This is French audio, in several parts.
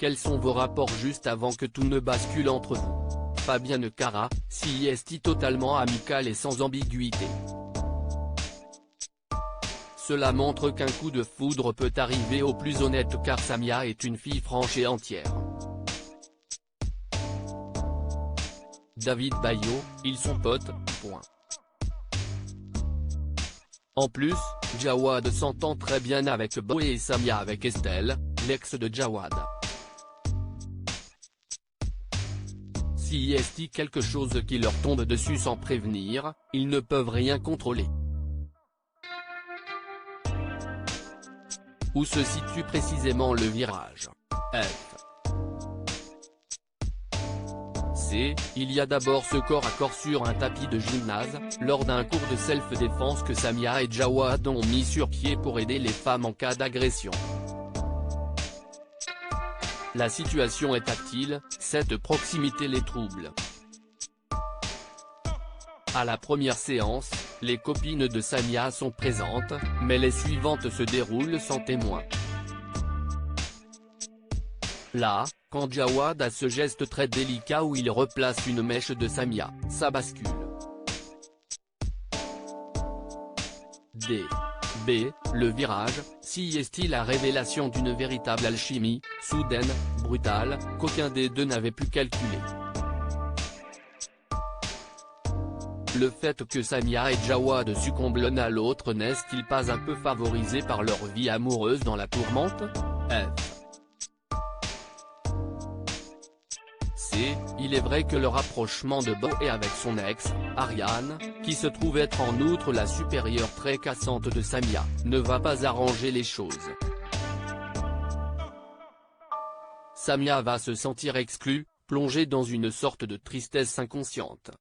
quels sont vos rapports juste avant que tout ne bascule entre vous? Fabienne Cara, CIST totalement amical et sans ambiguïté. Cela montre qu'un coup de foudre peut arriver au plus honnête car Samia est une fille franche et entière. David Bayo, ils sont potes, point. En plus, Jawad s'entend très bien avec Boé et Samia avec Estelle, l'ex de Jawad. S'il y a quelque chose qui leur tombe dessus sans prévenir, ils ne peuvent rien contrôler. Où se situe précisément le virage? F. C. Il y a d'abord ce corps à corps sur un tapis de gymnase, lors d'un cours de self-défense que Samia et Jawad ont mis sur pied pour aider les femmes en cas d'agression. La situation est tactile, cette proximité les trouble. À la première séance, les copines de Samia sont présentes, mais les suivantes se déroulent sans témoin. Là, quand Jawad a ce geste très délicat où il replace une mèche de Samia, ça bascule. D. B. Le virage, si est-il la révélation d'une véritable alchimie, soudaine, brutale, qu'aucun des deux n'avait pu calculer. Le fait que Samia et Jawad succombent l'un à l'autre n'est-il pas un peu favorisé par leur vie amoureuse dans la tourmente? F. C. Il est vrai que le rapprochement de Boé avec son ex, Ariane, qui se trouve être en outre la supérieure très cassante de Samia, ne va pas arranger les choses. Samia va se sentir exclue, plongée dans une sorte de tristesse inconsciente.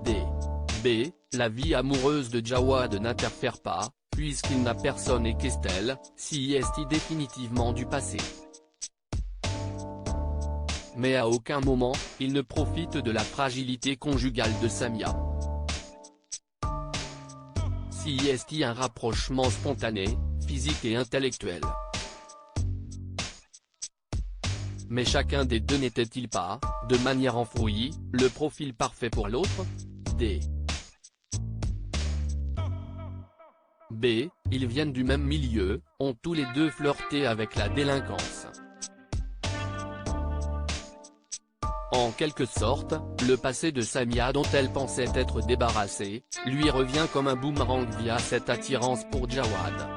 D. B. La vie amoureuse de Jawad n'interfère pas, puisqu'il n'a personne et qu'Estelle, si est définitivement du passé. Mais à aucun moment, il ne profite de la fragilité conjugale de Samia. Si est un rapprochement spontané, physique et intellectuel. Mais chacun des deux n'était-il pas, de manière enfouie, le profil parfait pour l'autre? D. B. Ils viennent du même milieu, ont tous les deux flirté avec la délinquance. En quelque sorte, le passé de Samia dont elle pensait être débarrassée, lui revient comme un boomerang via cette attirance pour Jawad.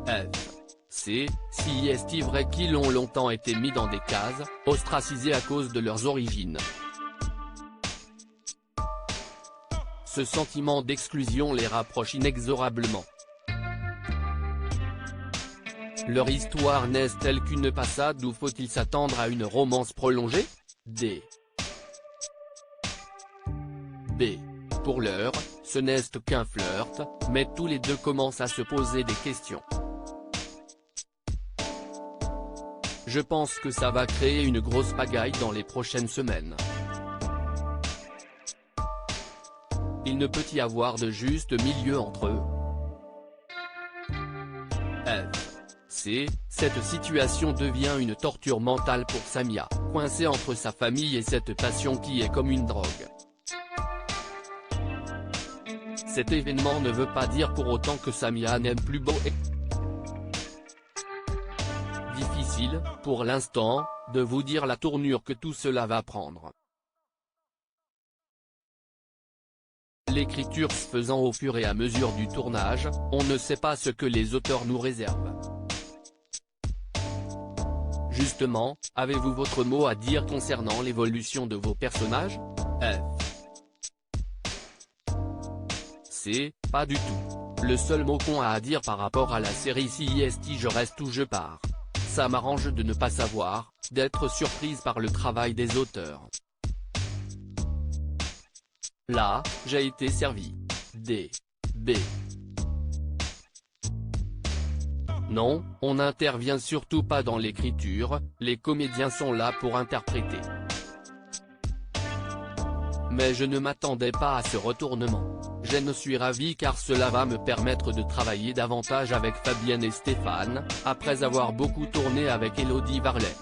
F. C. Si est-il vrai qu'ils ont longtemps été mis dans des cases, ostracisés à cause de leurs origines. Ce sentiment d'exclusion les rapproche inexorablement. Leur histoire n'est-elle qu'une passade ou faut-il s'attendre à une romance prolongée? D. B. Pour l'heure, ce n'est qu'un flirt, mais tous les deux commencent à se poser des questions. Je pense que ça va créer une grosse pagaille dans les prochaines semaines. Il ne peut y avoir de juste milieu entre eux. F. C. Cette situation devient une torture mentale pour Samia, coincée entre sa famille et cette passion qui est comme une drogue. Cet événement ne veut pas dire pour autant que Samia n'aime plus Boé. Difficile, pour l'instant, de vous dire la tournure que tout cela va prendre. L'écriture se faisant au fur et à mesure du tournage, on ne sait pas ce que les auteurs nous réservent. Justement, avez-vous votre mot à dire concernant l'évolution de vos personnages? F. C. Pas du tout. Le seul mot qu'on a à dire par rapport à la série si est je reste ou je pars. Ça m'arrange de ne pas savoir, d'être surprise par le travail des auteurs. Là, j'ai été servi. D. B. Non, on n'intervient surtout pas dans l'écriture, les comédiens sont là pour interpréter. Mais je ne m'attendais pas à ce retournement. Je suis ravi car cela va me permettre de travailler davantage avec Fabienne et Stéphane, après avoir beaucoup tourné avec Elodie Varlet.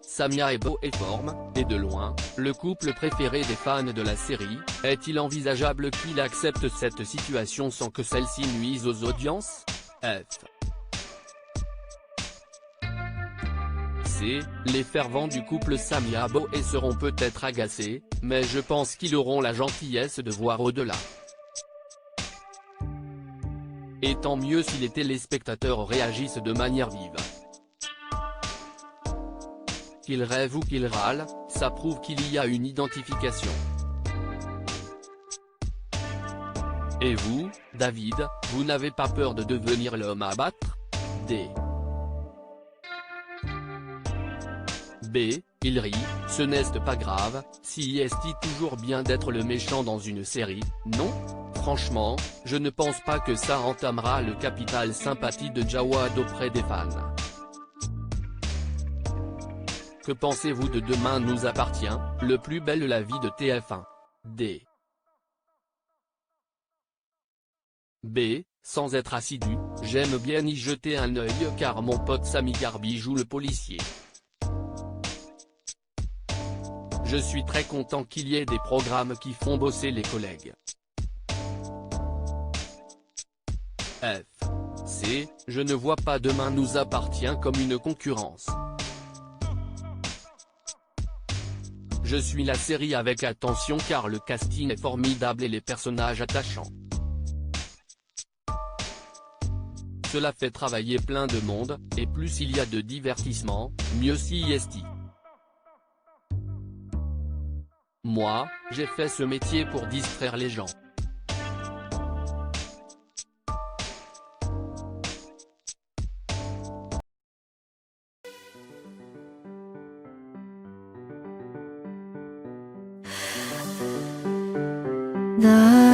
Samia est beau et forme, et de loin, le couple préféré des fans de la série. Est-il envisageable qu'il accepte cette situation sans que celle-ci nuise aux audiences? Les fervents du couple Samia Boe seront peut-être agacés, mais je pense qu'ils auront la gentillesse de voir au-delà. Et tant mieux si les téléspectateurs réagissent de manière vive. Qu'ils rêvent ou qu'ils râlent, ça prouve qu'il y a une identification. Et vous, David, vous n'avez pas peur de devenir l'homme à battre? B. Il rit, ce n'est pas grave, si est toujours bien d'être le méchant dans une série, non? Franchement, je ne pense pas que ça entamera le capital sympathie de Jawad auprès des fans. Que pensez-vous de Demain nous appartient, le plus belle la vie de TF1? B. Sans être assidu, j'aime bien y jeter un œil car mon pote Sami Garbi joue le policier. Je suis très content qu'il y ait des programmes qui font bosser les collègues. C. Je ne vois pas Demain nous appartient comme une concurrence. Je suis la série avec attention car le casting est formidable et les personnages attachants. Cela fait travailler plein de monde, et plus il y a de divertissement, mieux c'est. Moi, j'ai fait ce métier pour distraire les gens. 나